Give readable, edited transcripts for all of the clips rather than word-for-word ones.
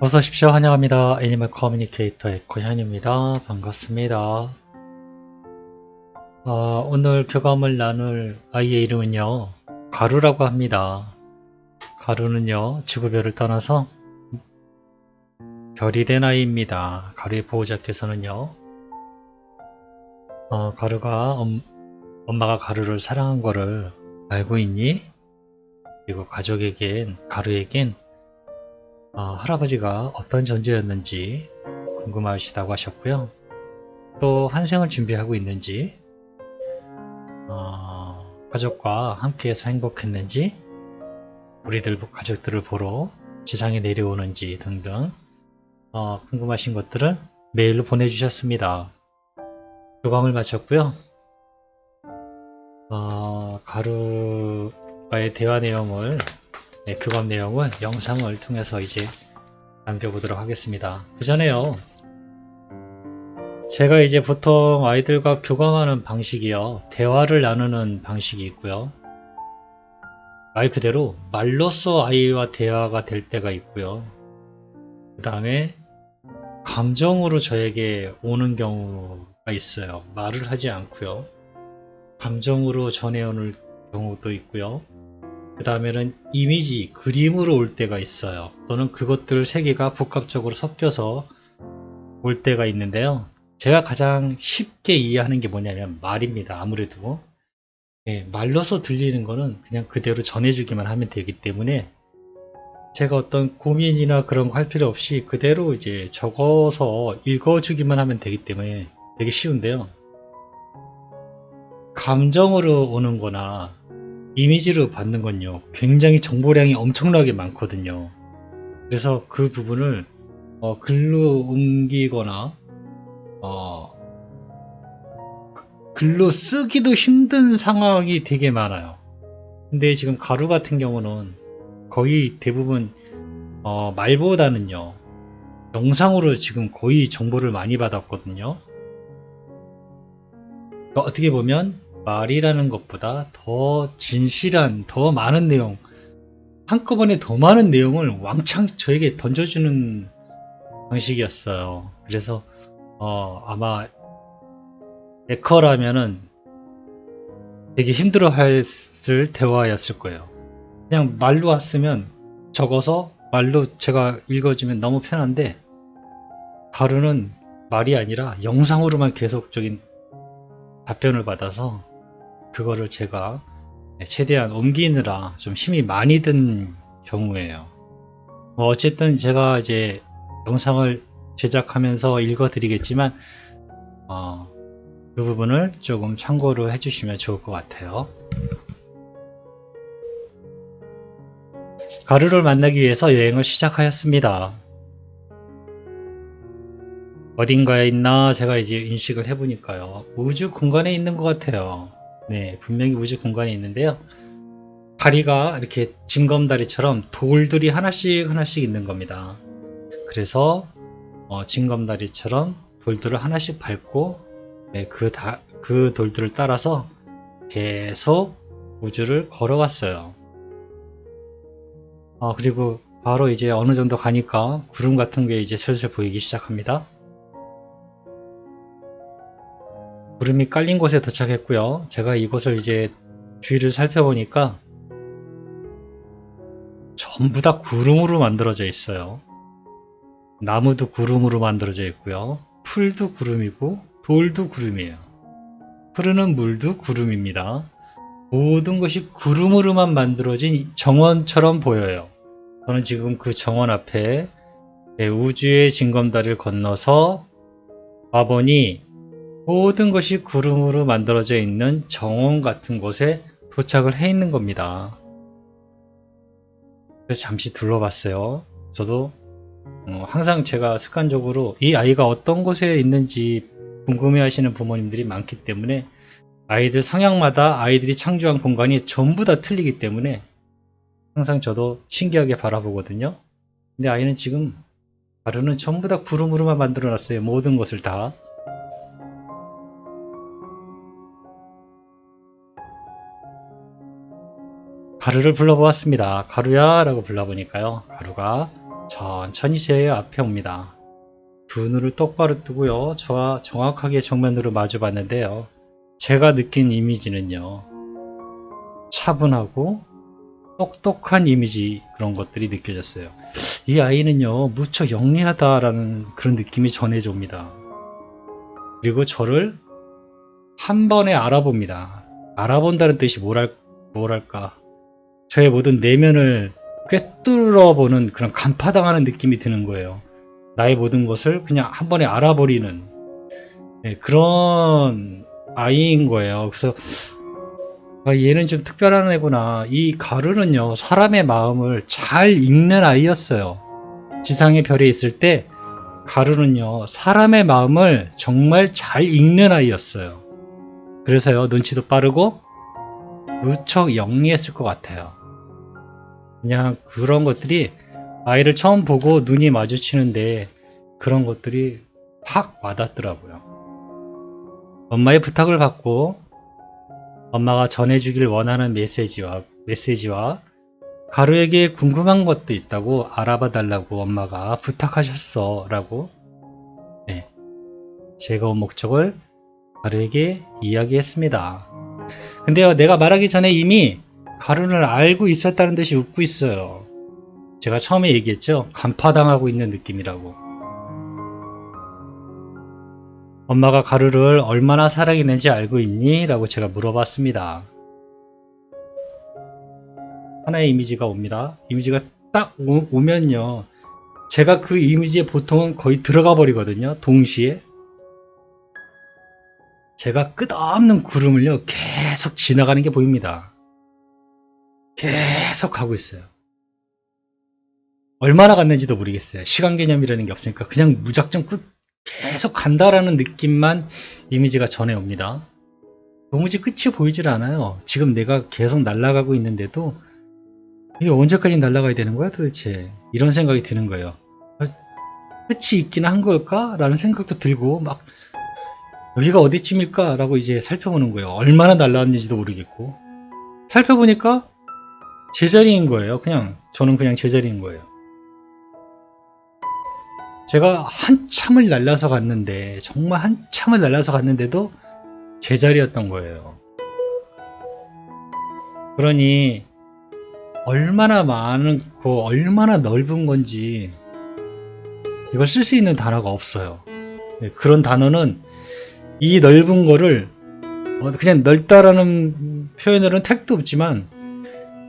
어서 오십시오. 환영합니다. 애니멀 커뮤니케이터 에코현입니다. 반갑습니다. 오늘 교감을 나눌 아이의 이름은요, 가루라고 합니다. 가루는요, 지구별을 떠나서 별이 된 아이입니다. 가루의 보호자께서는요, 가루가 엄마가 가루를 사랑한 거를 알고 있니? 그리고 가루에겐 할아버지가 어떤 존재였는지 궁금하시다고 하셨고요. 또 환생을 준비하고 있는지, 가족과 함께해서 행복했는지, 우리들 가족들을 보러 지상에 내려오는지 등등 궁금하신 것들을 메일로 보내주셨습니다. 교감을 마쳤고요. 가루와의 대화 내용을, 교감 내용을 영상을 통해서 이제 남겨보도록 하겠습니다. 그 전에요, 제가 이제 보통 아이들과 교감하는 방식이요, 대화를 나누는 방식이 있고요, 말 그대로 말로써 아이와 대화가 될 때가 있고요, 그 다음에 감정으로 저에게 오는 경우가 있어요. 말을 하지 않고요, 감정으로 전해오는 경우도 있고요, 그 다음에는 이미지, 그림으로 올 때가 있어요. 또는 그것들 세 개가 복합적으로 섞여서 올 때가 있는데요, 제가 가장 쉽게 이해하는 게 뭐냐면 말입니다. 아무래도 말로서 들리는 거는 그냥 그대로 전해주기만 하면 되기 때문에 제가 어떤 고민이나 그런 거 할 필요 없이 그대로 이제 적어서 읽어주기만 하면 되기 때문에 되게 쉬운데요, 감정으로 오는 거나 이미지로 받는 건요, 굉장히 정보량이 엄청나게 많거든요. 그래서 그 부분을 글로 옮기거나 글로 쓰기도 힘든 상황이 되게 많아요. 근데 지금 가루 같은 경우는 거의 대부분 말보다는요, 영상으로 지금 거의 정보를 많이 받았거든요. 그러니까 어떻게 보면 말이라는 것보다 더 진실한, 더 많은 내용, 한꺼번에 더 많은 내용을 왕창 저에게 던져주는 방식이었어요. 그래서 아마 에커라면은 되게 힘들어했을 대화였을 거예요. 그냥 말로 왔으면 적어서 말로 제가 읽어주면 너무 편한데, 가루는 말이 아니라 영상으로만 계속적인 답변을 받아서 그거를 제가 최대한 옮기느라 좀 힘이 많이 든 경우예요. 어쨌든 제가 이제 영상을 제작하면서 읽어드리겠지만 그 부분을 조금 참고를 해주시면 좋을 것 같아요. 가루를 만나기 위해서 여행을 시작하였습니다. 어딘가에 있나 제가 이제 인식을 해보니까요, 우주 공간에 있는 것 같아요. 네, 분명히 우주 공간에 있는데요, 다리가 이렇게 징검다리처럼 돌들이 하나씩 있는 겁니다. 그래서 징검다리처럼 돌들을 하나씩 밟고 그 돌들을 따라서 계속 우주를 걸어갔어요. 그리고 바로 이제 어느 정도 가니까 구름 같은 게 이제 슬슬 보이기 시작합니다. 구름이 깔린 곳에 도착했고요. 제가 이곳을 이제 주위를 살펴보니까 전부 다 구름으로 만들어져 있어요. 나무도 구름으로 만들어져 있고요, 풀도 구름이고 돌도 구름이에요. 흐르는 물도 구름입니다. 모든 것이 구름으로만 만들어진 정원처럼 보여요. 저는 지금 그 정원 앞에 우주의 징검다리를 건너서 와보니 모든 것이 구름으로 만들어져 있는 정원 같은 곳에 도착을 해 있는 겁니다. 그래서 잠시 둘러봤어요. 저도 항상 제가 습관적으로 이 아이가 어떤 곳에 있는지 궁금해 하시는 부모님들이 많기 때문에 아이들 성향마다 아이들이 창조한 공간이 전부 다 틀리기 때문에 항상 저도 신기하게 바라보거든요. 근데 아이는 지금 가루는 전부 다 구름으로만 만들어 놨어요. 모든 것을 다. 가루를 불러보았습니다. 가루야 라고 불러보니까요, 가루가 천천히 제 앞에 옵니다. 두 눈을 똑바로 뜨고요. 저와 정확하게 정면으로 마주 봤는데요. 제가 느낀 이미지는요. 차분하고 똑똑한 이미지, 그런 것들이 느껴졌어요. 이 아이는요, 무척 영리하다라는 그런 느낌이 전해져 옵니다. 그리고 저를 한 번에 알아봅니다. 알아본다는 뜻이 뭐랄까. 저의 모든 내면을 꿰뚫어보는 그런 간파당하는 느낌이 드는 거예요. 나의 모든 것을 그냥 한 번에 알아버리는, 그런 아이인 거예요. 그래서 얘는 좀 특별한 애구나. 이 가루는요, 사람의 마음을 잘 읽는 아이였어요. 지상의 별에 있을 때 가루는요, 사람의 마음을 정말 잘 읽는 아이였어요. 그래서요, 눈치도 빠르고 무척 영리했을 것 같아요. 그냥 그런 것들이 아이를 처음 보고 눈이 마주치는데 그런 것들이 확 와닿더라고요. 엄마의 부탁을 받고 엄마가 전해주길 원하는 메시지와 가루에게 궁금한 것도 있다고 알아봐 달라고 엄마가 부탁하셨어 라고, 제가 온 목적을 가루에게 이야기했습니다. 근데요, 내가 말하기 전에 이미 가루는 알고 있었다는 듯이 웃고 있어요. 제가 처음에 얘기했죠. 간파당하고 있는 느낌이라고. 엄마가 가루를 얼마나 사랑했는지 알고 있니? 라고 제가 물어봤습니다. 하나의 이미지가 옵니다. 이미지가 딱 오면요, 제가 그 이미지에 보통은 거의 들어가 버리거든요. 동시에 제가 끝없는 구름을요, 계속 지나가는 게 보입니다. 계속 가고 있어요. 얼마나 갔는지도 모르겠어요. 시간 개념이라는 게 없으니까 그냥 무작정 계속 간다라는 느낌만 이미지가 전해옵니다. 도무지 끝이 보이질 않아요. 지금 내가 계속 날아가고 있는데도 이게 언제까지 날아가야 되는 거야 도대체, 이런 생각이 드는 거예요. 끝이 있긴 한 걸까? 라는 생각도 들고, 막 여기가 어디쯤일까? 라고 이제 살펴보는 거예요. 얼마나 날아갔는지도 모르겠고, 살펴보니까 제자리인 거예요. 저는 그냥 제자리인 거예요. 제가 한참을 날라서 갔는데, 정말 한참을 날라서 갔는데도 제자리였던 거예요. 그러니 얼마나 많고 얼마나 넓은 건지 이걸 쓸 수 있는 단어가 없어요. 그런 단어는, 이 넓은 거를 그냥 넓다라는 표현으로는 택도 없지만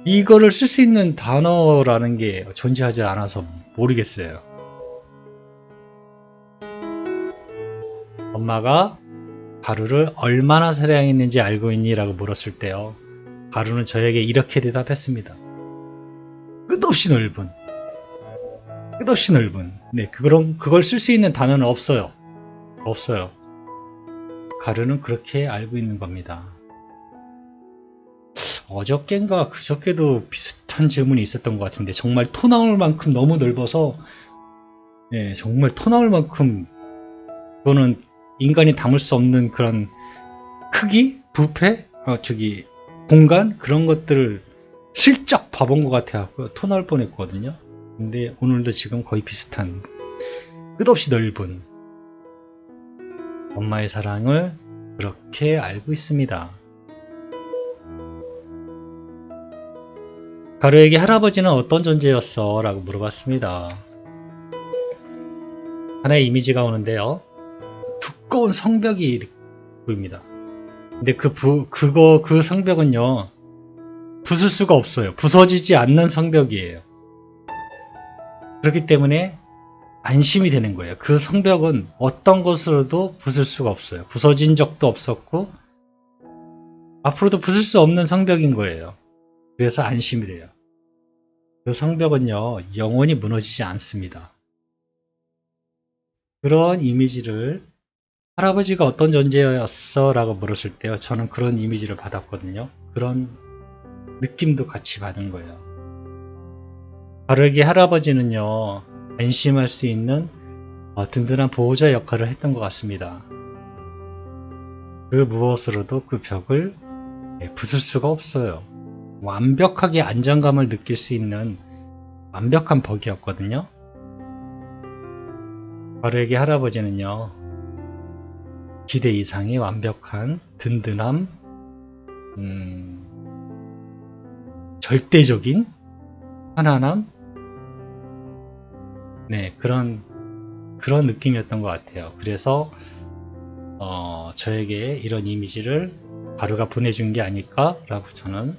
이거를 쓸 수 있는 단어라는 게 존재하지 않아서 모르겠어요. 엄마가 가루를 얼마나 사랑했는지 알고 있니? 라고 물었을 때요, 가루는 저에게 이렇게 대답했습니다. 끝없이 넓은. 네, 그걸 쓸 수 있는 단어는 없어요. 가루는 그렇게 알고 있는 겁니다. 어저껜가 그저께도 비슷한 질문이 있었던 것 같은데, 정말 토 나올 만큼 너무 넓어서, 정말 토 나올 만큼, 그거는 인간이 담을 수 없는 그런 크기, 부패, 공간, 그런 것들을 슬쩍 봐본 것 같아요. 토 나올 뻔했거든요. 근데 오늘도 지금 거의 비슷한, 끝없이 넓은 엄마의 사랑을 그렇게 알고 있습니다. 가루에게 할아버지는 어떤 존재였어? 라고 물어봤습니다. 하나의 이미지가 오는데요, 두꺼운 성벽이 보입니다. 근데 그 성벽은요, 부술 수가 없어요. 부서지지 않는 성벽이에요. 그렇기 때문에 안심이 되는 거예요. 그 성벽은 어떤 것으로도 부술 수가 없어요. 부서진 적도 없었고 앞으로도 부술 수 없는 성벽인 거예요. 그래서 안심이 돼요. 그 성벽은요, 영원히 무너지지 않습니다. 그런 이미지를, 할아버지가 어떤 존재였어? 라고 물었을 때요, 저는 그런 이미지를 받았거든요. 그런 느낌도 같이 받은 거예요. 가루에게 할아버지는요, 안심할 수 있는 든든한 보호자 역할을 했던 것 같습니다. 그 무엇으로도 그 벽을 부술 수가 없어요. 완벽하게 안정감을 느낄 수 있는 완벽한 벽이었거든요. 가루에게 할아버지는요, 기대 이상의 완벽한 든든함, 절대적인 편안함, 네, 그런 느낌이었던 것 같아요. 그래서 저에게 이런 이미지를 가루가 보내준 게 아닐까라고 저는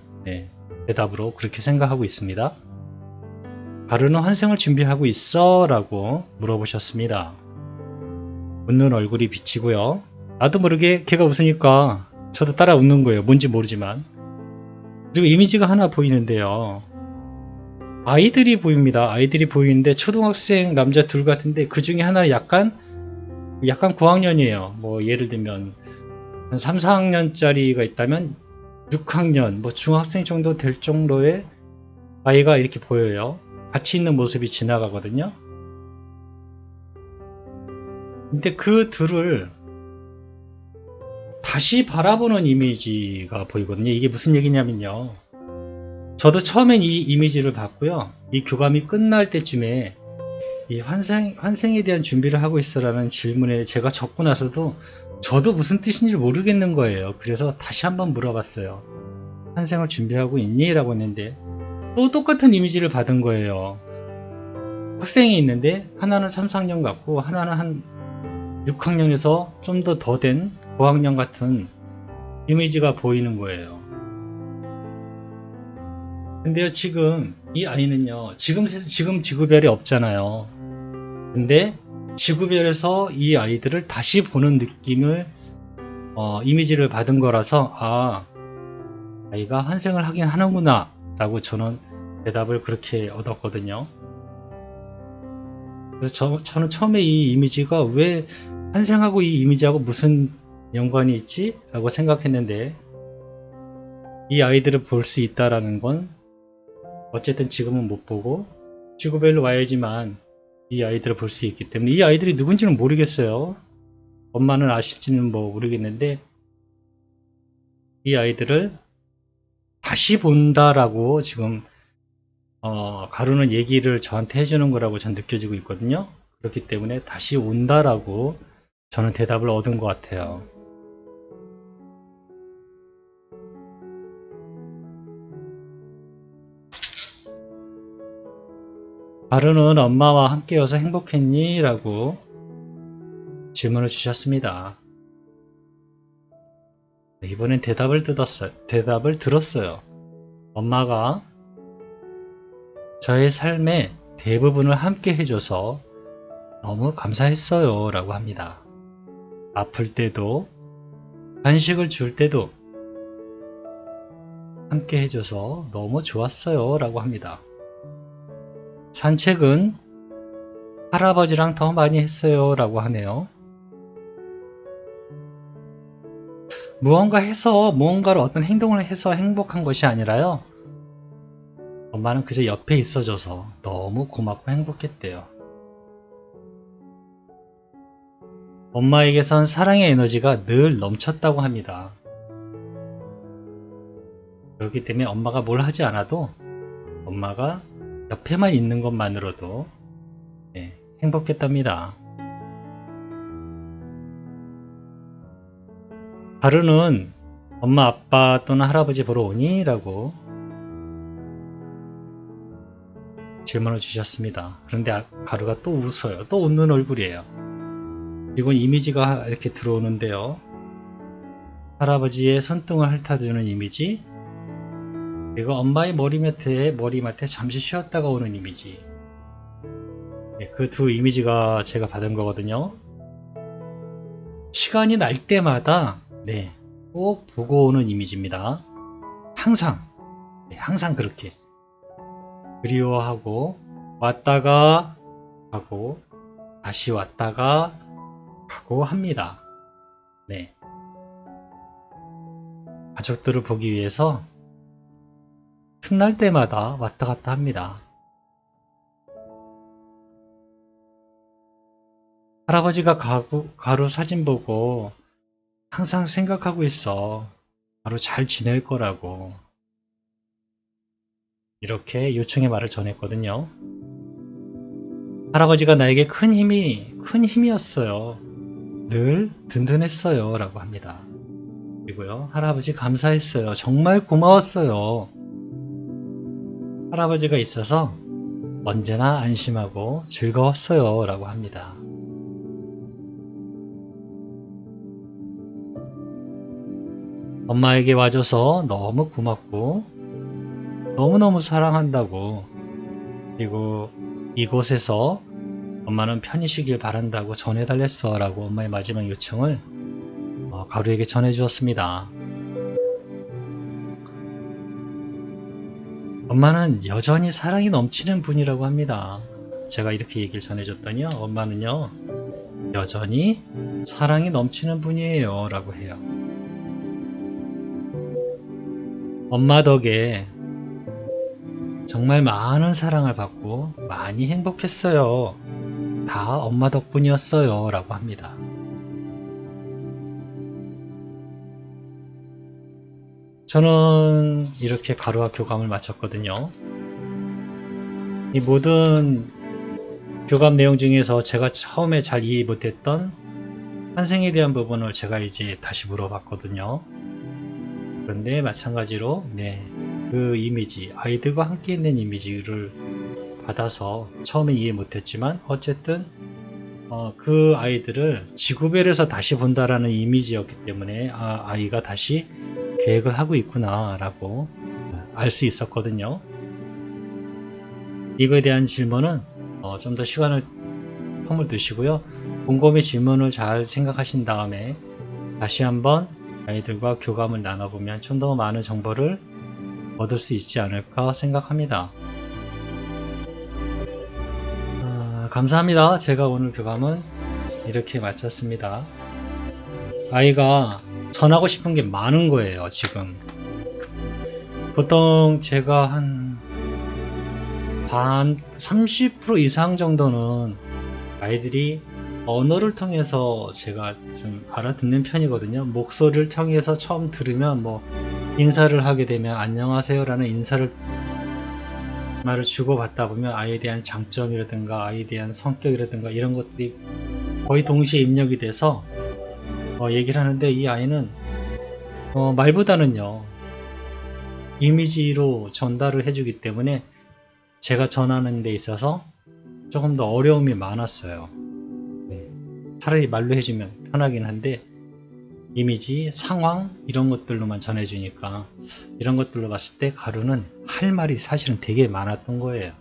대답으로 그렇게 생각하고 있습니다. 가루는 환생을 준비하고 있어? 라고 물어보셨습니다. 웃는 얼굴이 비치고요. 나도 모르게 걔가 웃으니까 저도 따라 웃는 거예요. 뭔지 모르지만. 그리고 이미지가 하나 보이는데요. 아이들이 보입니다. 아이들이 보이는데 초등학생 남자 둘 같은데 그 중에 하나는 약간 고학년이에요. 뭐 예를 들면 한 3, 4학년짜리가 있다면 6학년, 뭐 중학생 정도 될 정도의 아이가 이렇게 보여요. 같이 있는 모습이 지나가거든요. 근데 그 둘을 다시 바라보는 이미지가 보이거든요. 이게 무슨 얘기냐면요. 저도 처음엔 이 이미지를 봤고요. 이 교감이 끝날 때쯤에 이 환생에 대한 준비를 하고 있어라는 질문에 제가 적고 나서도 저도 무슨 뜻인지 모르겠는 거예요. 그래서 다시 한번 물어봤어요. 환생을 준비하고 있니? 라고 했는데 또 똑같은 이미지를 받은 거예요. 학생이 있는데 하나는 3, 4학년 같고 하나는 한 6학년에서 좀 더 된 고학년 같은 이미지가 보이는 거예요. 근데요, 지금 이 아이는요, 지금 지구별이 없잖아요. 근데 지구별에서 이 아이들을 다시 보는 느낌을 이미지를 받은 거라서 아이가 환생을 하긴 하는구나 라고 저는 대답을 그렇게 얻었거든요. 그래서 저는 처음에 이 이미지가 왜 환생하고 이 이미지하고 무슨 연관이 있지? 라고 생각했는데 이 아이들을 볼 수 있다라는 건 어쨌든 지금은 못 보고 지구별로 와야지만 이 아이들을 볼 수 있기 때문에 이 아이들이 누군지는 모르겠어요. 엄마는 아실지는 뭐 모르겠는데 이 아이들을 다시 본다라고 지금 가루는 얘기를 저한테 해주는 거라고 전 느껴지고 있거든요. 그렇기 때문에 다시 온다라고 저는 대답을 얻은 것 같아요. 가루는 엄마와 함께여서 행복했니? 라고 질문을 주셨습니다. 이번엔 대답을 들었어요. 엄마가 저의 삶의 대부분을 함께 해줘서 너무 감사했어요. 라고 합니다. 아플 때도, 간식을 줄 때도 함께 해줘서 너무 좋았어요. 라고 합니다. 산책은 할아버지랑 더 많이 했어요. 라고 하네요. 무언가를 어떤 행동을 해서 행복한 것이 아니라요. 엄마는 그저 옆에 있어줘서 너무 고맙고 행복했대요. 엄마에게선 사랑의 에너지가 늘 넘쳤다고 합니다. 그렇기 때문에 엄마가 뭘 하지 않아도 엄마가 옆에만 있는 것만으로도 행복했답니다. 가루는 엄마, 아빠 또는 할아버지 보러 오니? 라고 질문을 주셨습니다. 그런데 가루가 또 웃어요. 또 웃는 얼굴이에요. 이건 이미지가 이렇게 들어오는데요. 할아버지의 손등을 핥아주는 이미지, 그리고 엄마의 머리맡에 잠시 쉬었다가 오는 이미지. 그 두 이미지가 제가 받은 거거든요. 시간이 날 때마다 꼭 보고 오는 이미지입니다. 항상 그렇게 그리워하고 왔다가 가고 다시 왔다가 가고 합니다. 가족들을 보기 위해서 틈날 때마다 왔다 갔다 합니다. 할아버지가 가루 사진 보고 항상 생각하고 있어. 가루 잘 지낼 거라고. 이렇게 요청의 말을 전했거든요. 할아버지가 나에게 큰 힘이었어요. 늘 든든했어요. 라고 합니다. 그리고요, 할아버지 감사했어요. 정말 고마웠어요. 할아버지가 있어서 언제나 안심하고 즐거웠어요. 라고 합니다. 엄마에게 와줘서 너무 고맙고 너무너무 사랑한다고, 그리고 이곳에서 엄마는 편히 쉬길 바란다고 전해달랬어 라고 엄마의 마지막 요청을 가루에게 전해주었습니다. 엄마는 여전히 사랑이 넘치는 분이라고 합니다. 제가 이렇게 얘기를 전해줬더니요, 엄마는요 여전히 사랑이 넘치는 분이에요 라고 해요. 엄마 덕에 정말 많은 사랑을 받고 많이 행복했어요. 다 엄마 덕분이었어요 라고 합니다. 저는 이렇게 가루와 교감을 마쳤거든요. 이 모든 교감 내용 중에서 제가 처음에 잘 이해 못했던 환생에 대한 부분을 제가 이제 다시 물어봤거든요. 그런데 마찬가지로 그 이미지, 아이들과 함께 있는 이미지를 받아서 처음에 이해 못했지만 어쨌든 그 아이들을 지구별에서 다시 본다라는 이미지였기 때문에 아이가 다시 계획을 하고 있구나 라고 알 수 있었거든요. 이거에 대한 질문은 좀 더 시간을 텀을 두시고요, 곰곰이 질문을 잘 생각하신 다음에 다시 한번 아이들과 교감을 나눠보면 좀 더 많은 정보를 얻을 수 있지 않을까 생각합니다. 감사합니다. 제가 오늘 교감은 이렇게 마쳤습니다. 아이가 전하고 싶은 게 많은 거예요. 지금 보통 제가 한 30% 이상 정도는 아이들이 언어를 통해서 제가 좀 알아듣는 편이거든요. 목소리를 통해서 처음 들으면 인사를 하게 되면 안녕하세요 라는 말을 주고받다 보면 아이에 대한 장점이라든가 아이에 대한 성격이라든가 이런 것들이 거의 동시에 입력이 돼서 얘기를 하는데, 이 아이는 말보다는요 이미지로 전달을 해주기 때문에 제가 전하는 데 있어서 조금 더 어려움이 많았어요. 차라리 말로 해주면 편하긴 한데 이미지, 상황 이런 것들로만 전해주니까, 이런 것들로 봤을 때 가루는 할 말이 사실은 되게 많았던 거예요.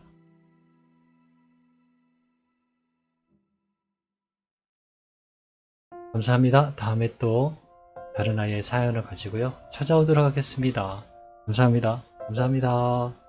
감사합니다. 다음에 또 다른 아이의 사연을 가지고요 찾아오도록 하겠습니다. 감사합니다. 감사합니다.